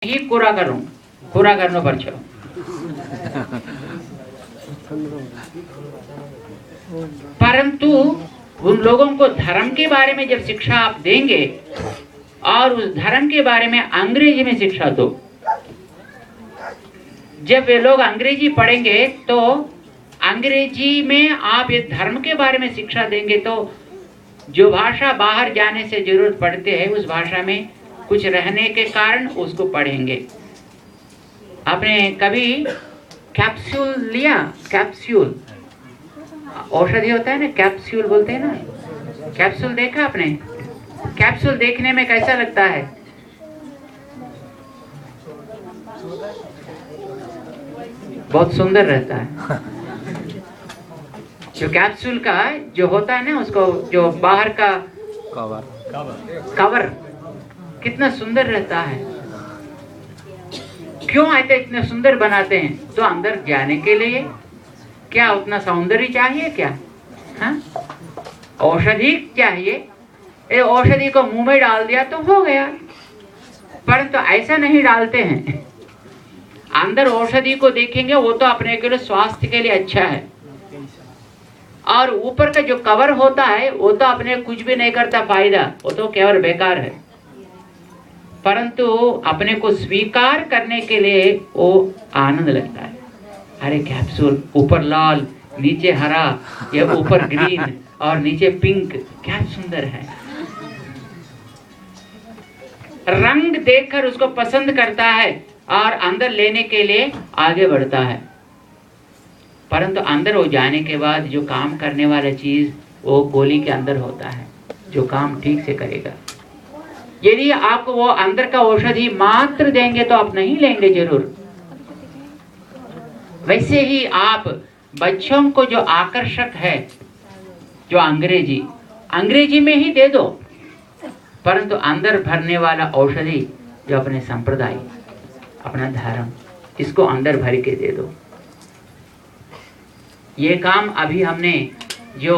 ही कुरा गर्नु पर्छ। परंतु उन लोगों को धर्म के बारे में जब शिक्षा आप देंगे और उस धर्म के बारे में अंग्रेजी में शिक्षा दो, जब वे लोग अंग्रेजी पढ़ेंगे तो अंग्रेजी में आप ये धर्म के बारे में शिक्षा देंगे तो जो भाषा बाहर जाने से जरूरत पड़ती है उस भाषा में कुछ रहने के कारण उसको पढ़ेंगे। आपने कभी कैप्सूल लिया? कैप्सूल औषधि होता है ना, कैप्सूल बोलते हैं ना। कैप्सूल देखा आपने? कैप्सूल देखने में कैसा लगता है? बहुत सुंदर रहता है। जो कैप्सूल का जो होता है ना, उसको जो बाहर का कवर कितना सुंदर रहता है। क्यों ऐसे इतने सुंदर बनाते हैं? तो अंदर जाने के लिए क्या उतना सौंदर्य चाहिए क्या? हाँ, औषधि चाहिए। ये औषधि को मुंह में डाल दिया तो हो गया, परंतु ऐसा नहीं डालते हैं। अंदर औषधि को देखेंगे वो तो अपने के लिए स्वास्थ्य के लिए अच्छा है, और ऊपर का जो कवर होता है वो तो अपने कुछ भी नहीं करता फायदा, वो तो केवल बेकार है। परंतु अपने को स्वीकार करने के लिए वो आनंद लगता है। अरे कैप्सूल ऊपर लाल, नीचे हरा, ये ऊपर ग्रीन और नीचे पिंक, क्या सुंदर है। रंग देखकर उसको पसंद करता है और अंदर लेने के लिए आगे बढ़ता है। परंतु अंदर हो जाने के बाद जो काम करने वाला चीज वो गोली के अंदर होता है, जो काम ठीक से करेगा। यदि आप वो अंदर का औषधि मात्र देंगे तो आप नहीं लेंगे जरूर। वैसे ही आप बच्चों को जो आकर्षक है, जो अंग्रेजी में ही दे दो, परंतु अंदर भरने वाला औषधि जो अपने संप्रदाय, अपना धर्म, इसको अंदर भर के दे दो। ये काम अभी हमने जो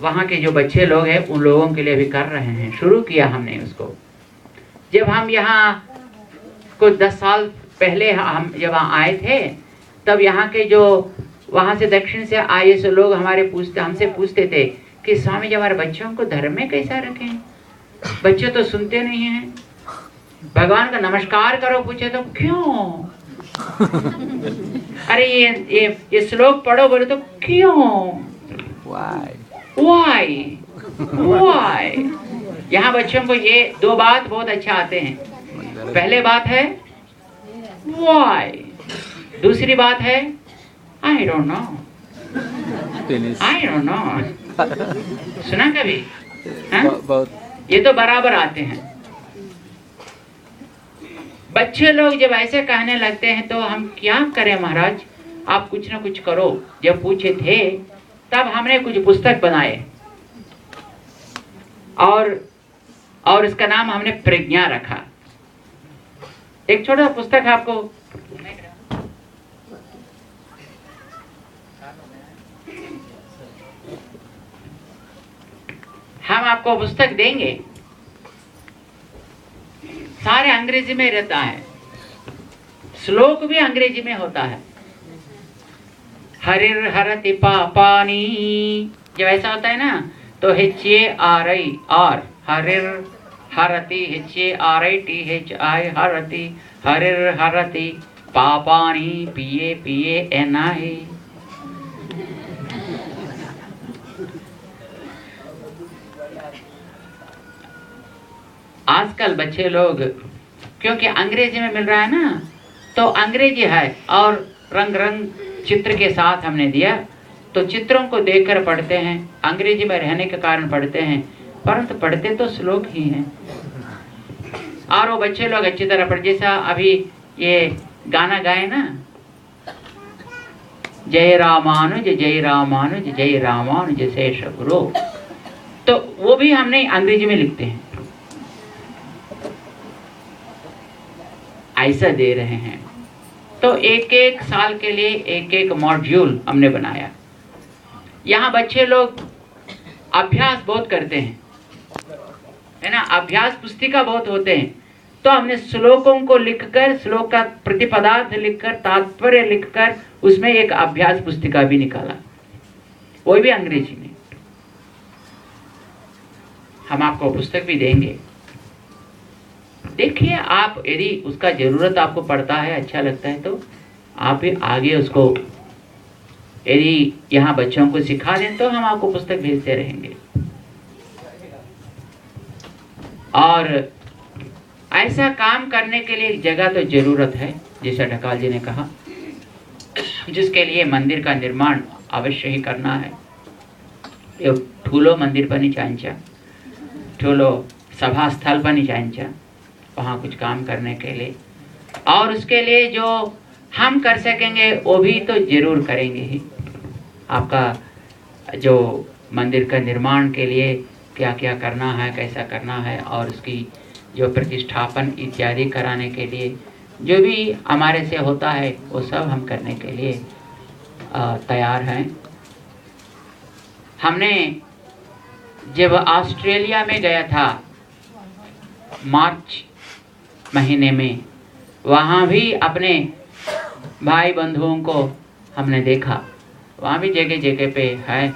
वहाँ के जो बच्चे लोग हैं उन लोगों के लिए अभी कर रहे हैं, शुरू किया हमने उसको। जब हम यहाँ कुछ 10 साल पहले हम जब वहाँ आए थे, तब यहाँ के जो वहाँ से दक्षिण से आए से लोग हमसे पूछते थे कि स्वामी जी हमारे बच्चों को धर्म में कैसा रखें? बच्चे तो सुनते नहीं हैं। भगवान का नमस्कार करो पूछे तो क्यों? अरे ये श्लोक पढ़ो बोले तो क्यों? Why? यहाँ बच्चों को ये 2 बात बहुत अच्छा आते हैं। पहले बात है why, दूसरी बात है I don't know। सुना कभी? ये तो बराबर आते हैं। बच्चे लोग जब ऐसे कहने लगते हैं तो हम क्या करें महाराज, आप कुछ ना कुछ करो। जब पूछे थे तब हमने कुछ पुस्तक बनाए और इसका नाम हमने प्रज्ञा रखा। एक छोटा सा पुस्तक आपको हम आपको पुस्तक देंगे, सारे अंग्रेजी में रहता है, श्लोक भी अंग्रेजी में होता है। हरिर हरति पापानी, जब ऐसा होता है ना तो HARI और हरिर हरति HARITHI हरति, हरिर हरति पापानी PAPANI। आजकल बच्चे लोग क्योंकि अंग्रेजी में मिल रहा है ना, तो अंग्रेजी है और रंग रंग चित्र के साथ हमने दिया, तो चित्रों को देखकर पढ़ते हैं। अंग्रेजी में रहने के कारण पढ़ते हैं, परंतु पढ़ते तो श्लोक ही हैं। और वो बच्चे लोग अच्छी तरह पढ़, जैसा अभी ये गाना गाए ना, जय रामानुज जय रामानुज जय रामानुज शेष गुरु, तो वो भी हमने अंग्रेजी में लिखते हैं। ऐसा दे रहे हैं। तो एक एक साल के लिए एक एक मॉड्यूल हमने बनाया। यहाँ बच्चे लोग अभ्यास बहुत करते हैं, है ना, अभ्यास पुस्तिका बहुत होते हैं। तो हमने श्लोकों को लिखकर, श्लोक का प्रतिपदार्थ लिखकर, तात्पर्य लिखकर उसमें एक अभ्यास पुस्तिका भी निकाला, वो भी अंग्रेजी में। हम आपको पुस्तक भी देंगे, देखिए आप, यदि उसका जरूरत आपको पड़ता है, अच्छा लगता है तो आप भी आगे उसको यदि यहाँ बच्चों को सिखा दें तो हम आपको पुस्तक भेजते रहेंगे। और ऐसा काम करने के लिए एक जगह तो जरूरत है, जैसा ढकाल जी ने कहा, जिसके लिए मंदिर का निर्माण अवश्य ही करना है। एक ठूलो मंदिर बनी चाहिए, ठूलो सभा स्थल बनी चाहिए वहाँ कुछ काम करने के लिए। और उसके लिए जो हम कर सकेंगे वो भी तो जरूर करेंगे ही। आपका जो मंदिर का निर्माण के लिए क्या क्या करना है, कैसा करना है, और उसकी जो प्रतिष्ठापन इत्यादि कराने के लिए जो भी हमारे से होता है वो सब हम करने के लिए तैयार हैं। हमने जब ऑस्ट्रेलिया में गया था मार्च महीने में, वहाँ भी अपने भाई बंधुओं को हमने देखा। वहाँ भी जगह जगह पे है,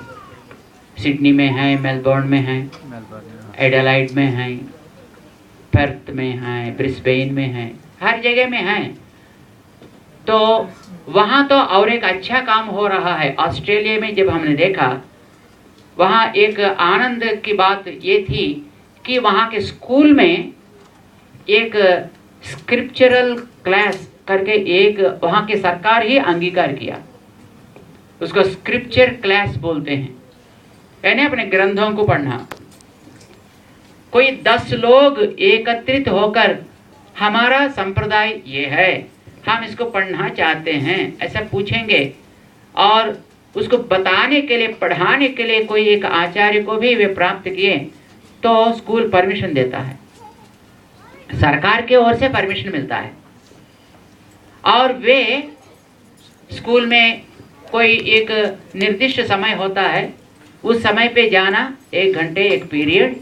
सिडनी में है, मेलबोर्न में है, एडिलेड में है, पर्थ में है, ब्रिस्बेन में है, हर जगह में है। तो वहाँ तो और एक अच्छा काम हो रहा है। ऑस्ट्रेलिया में जब हमने देखा, वहाँ एक आनंद की बात ये थी कि वहाँ के स्कूल में एक स्क्रिप्चरल क्लास करके एक वहाँ की सरकार ही अंगीकार किया, उसको स्क्रिप्चर क्लास बोलते हैं, यानी अपने ग्रंथों को पढ़ना। कोई 10 लोग एकत्रित होकर हमारा संप्रदाय ये है, हम इसको पढ़ना चाहते हैं, ऐसा पूछेंगे, और उसको बताने के लिए, पढ़ाने के लिए कोई एक आचार्य को भी वे प्राप्त किए तो स्कूल परमिशन देता है, सरकार की ओर से परमिशन मिलता है। और वे स्कूल में कोई एक निर्दिष्ट समय होता है, उस समय पे जाना, 1 घंटे एक पीरियड,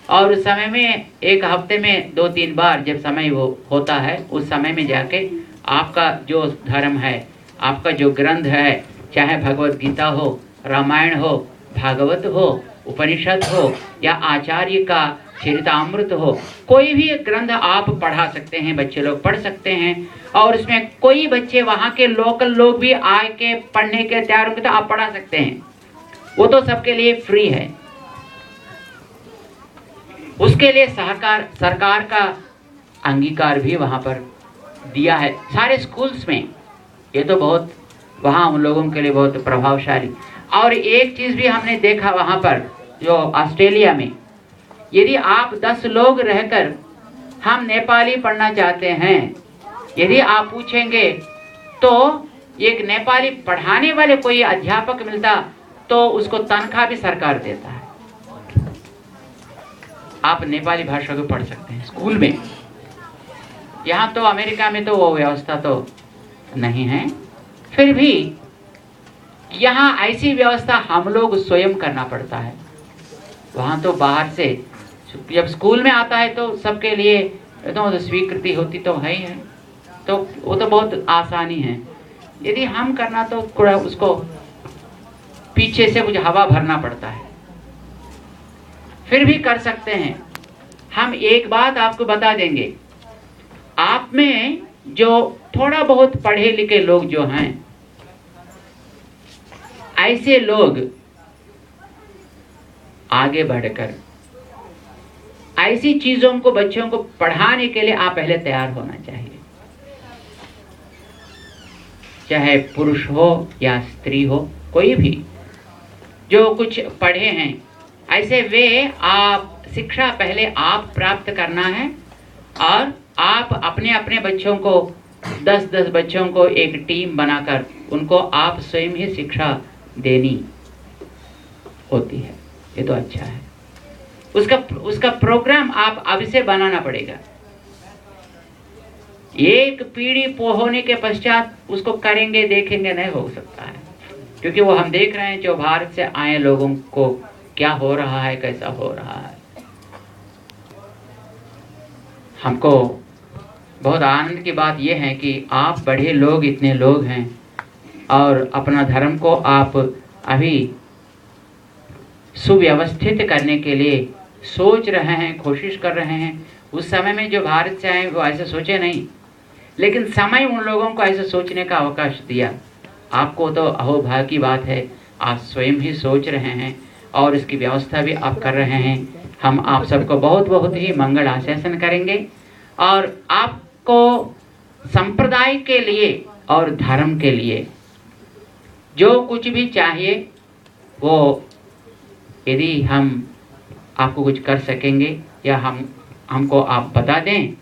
और उस समय में एक हफ्ते में 2-3 बार जब समय वो होता है, उस समय में जाके आपका जो धर्म है, आपका जो ग्रंथ है, चाहे भगवत गीता हो, रामायण हो, भागवत हो, उपनिषद हो, या आचार्य का चरितामृत हो, कोई भी ग्रंथ आप पढ़ा सकते हैं, बच्चे लोग पढ़ सकते हैं। और उसमें कोई बच्चे वहाँ के लोकल लोग भी आके पढ़ने के तैयार होंगे तो आप पढ़ा सकते हैं, वो तो सबके लिए फ्री है। उसके लिए सरकार का अंगीकार भी वहाँ पर दिया है सारे स्कूल्स में। ये तो बहुत वहाँ उन लोगों के लिए बहुत प्रभावशाली। और एक चीज़ भी हमने देखा वहाँ पर, जो ऑस्ट्रेलिया में, यदि आप 10 लोग रहकर हम नेपाली पढ़ना चाहते हैं, यदि आप पूछेंगे तो एक नेपाली पढ़ाने वाले कोई अध्यापक मिलता तो उसको तनख्वाह भी सरकार देता है। आप नेपाली भाषा को पढ़ सकते हैं स्कूल में। यहाँ तो अमेरिका में तो वो व्यवस्था तो नहीं है, फिर भी यहाँ ऐसी व्यवस्था हम लोग स्वयं करना पड़ता है। वहाँ तो बाहर से जब स्कूल में आता है तो सबके लिए तो स्वीकृति होती तो है ही है, तो वो तो बहुत आसानी है। यदि हम करना तो थोड़ा उसको पीछे से कुछ हवा भरना पड़ता है, फिर भी कर सकते हैं। हम एक बात आपको बता देंगे, आप में जो थोड़ा बहुत पढ़े लिखे लोग जो हैं, ऐसे लोग आगे बढ़कर ऐसी चीजों को बच्चों को पढ़ाने के लिए आप पहले तैयार होना चाहिए, चाहे पुरुष हो या स्त्री हो, कोई भी जो कुछ पढ़े हैं, ऐसे वे आप शिक्षा पहले आप प्राप्त करना है। और आप अपने अपने बच्चों को 10-10 बच्चों को एक टीम बनाकर उनको आप स्वयं ही शिक्षा देनी होती है। ये तो अच्छा है। उसका प्रोग्राम आप अभी से बनाना पड़ेगा। एक पीढ़ी होने के पश्चात उसको करेंगे देखेंगे नहीं हो सकता है, क्योंकि वो हम देख रहे हैं जो भारत से आए लोगों को क्या हो रहा है, कैसा हो रहा है। हमको बहुत आनंद की बात यह है कि आप बड़े लोग, इतने लोग हैं और अपना धर्म को आप अभी सुव्यवस्थित करने के लिए सोच रहे हैं, कोशिश कर रहे हैं। उस समय में जो भारत से आए वो ऐसे सोचे नहीं, लेकिन समय उन लोगों को ऐसे सोचने का अवकाश दिया। आपको तो अहोभाग्य की बात है, आप स्वयं ही सोच रहे हैं और इसकी व्यवस्था भी आप कर रहे हैं। हम आप सबको बहुत बहुत ही मंगल आशासन करेंगे और आपको संप्रदाय के लिए और धर्म के लिए जो कुछ भी चाहिए वो यदि हम आपको कुछ कर सकेंगे या हमको आप बता दें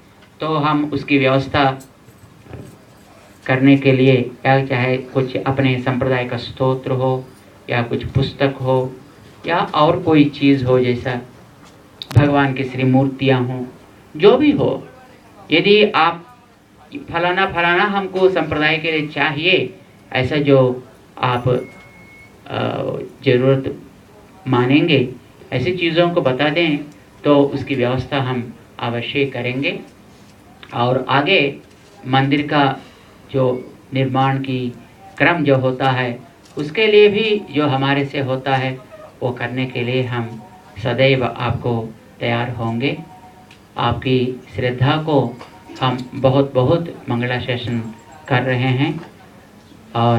तो हम उसकी व्यवस्था करने के लिए, या चाहे कुछ अपने संप्रदाय का स्तोत्र हो या कुछ पुस्तक हो या और कोई चीज़ हो, जैसा भगवान की श्री मूर्तियाँ हों, जो भी हो, यदि आप फलाना फलाना हमको संप्रदाय के लिए चाहिए, ऐसा जो आप ज़रूरत मानेंगे, ऐसी चीज़ों को बता दें तो उसकी व्यवस्था हम अवश्य करेंगे। और आगे मंदिर का जो निर्माण की क्रम जो होता है उसके लिए भी जो हमारे से होता है वो करने के लिए हम सदैव आपको तैयार होंगे। आपकी श्रद्धा को हम बहुत बहुत मंगलाशासन कर रहे हैं और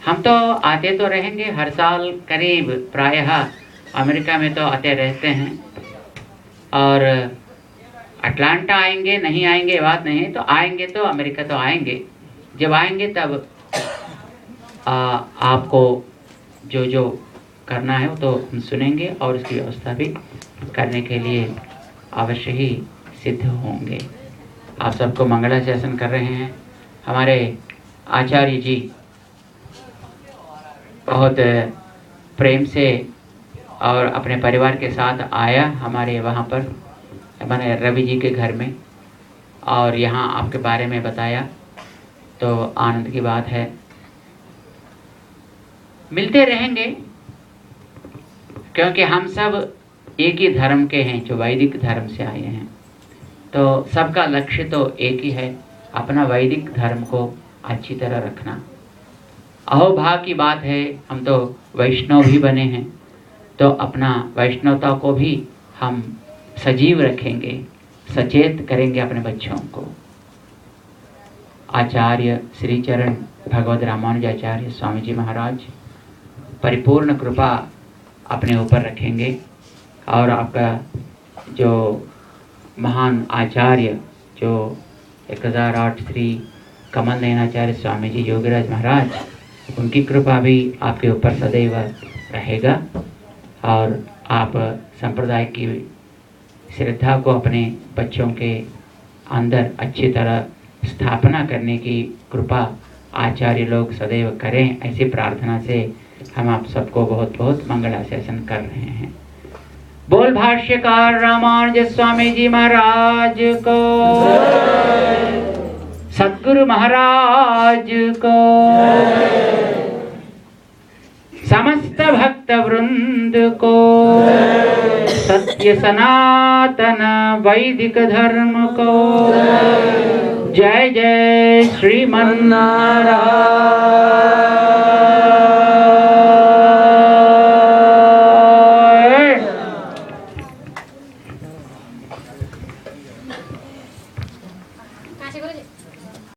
हम तो आते तो रहेंगे हर साल, करीब प्रायः अमेरिका में तो आते रहते हैं और अटलांटा आएंगे, नहीं आएंगे बात नहीं, तो आएंगे तो अमेरिका तो आएंगे। जब आएंगे तब आपको जो जो करना है वो तो हम सुनेंगे और उसकी व्यवस्था भी करने के लिए अवश्य ही सिद्ध होंगे। आप सबको मंगलाशासन कर रहे हैं। हमारे आचार्य जी बहुत प्रेम से और अपने परिवार के साथ आया हमारे वहाँ पर, हमारे रवि जी के घर में, और यहाँ आपके बारे में बताया, तो आनंद की बात है। मिलते रहेंगे क्योंकि हम सब एक ही धर्म के हैं, जो वैदिक धर्म से आए हैं, तो सबका लक्ष्य तो एक ही है, अपना वैदिक धर्म को अच्छी तरह रखना। अहोभाग्य की बात है, हम तो वैष्णव भी बने हैं, तो अपना वैष्णवता को भी हम सजीव रखेंगे, सचेत करेंगे अपने बच्चों को। आचार्य श्री चरण भगवत रामानुजाचार्य स्वामी जी महाराज परिपूर्ण कृपा अपने ऊपर रखेंगे और आपका जो महान आचार्य जो 1008 श्री कमल नयनाचार्य स्वामी जी योगीराज महाराज, उनकी कृपा भी आपके ऊपर सदैव रहेगा और आप संप्रदाय की श्रद्धा को अपने बच्चों के अंदर अच्छी तरह स्थापना करने की कृपा आचार्य लोग सदैव करें, ऐसी प्रार्थना से हम आप सबको बहुत बहुत मंगलाशासन कर रहे हैं। बोल भाष्यकार रामानुज स्वामी जी महाराज को, सद्गुरु महाराज को, समस्त भक्त वृंद को, सत्य सनातन वैदिक धर्म को जय जय श्रीमन्नारायण।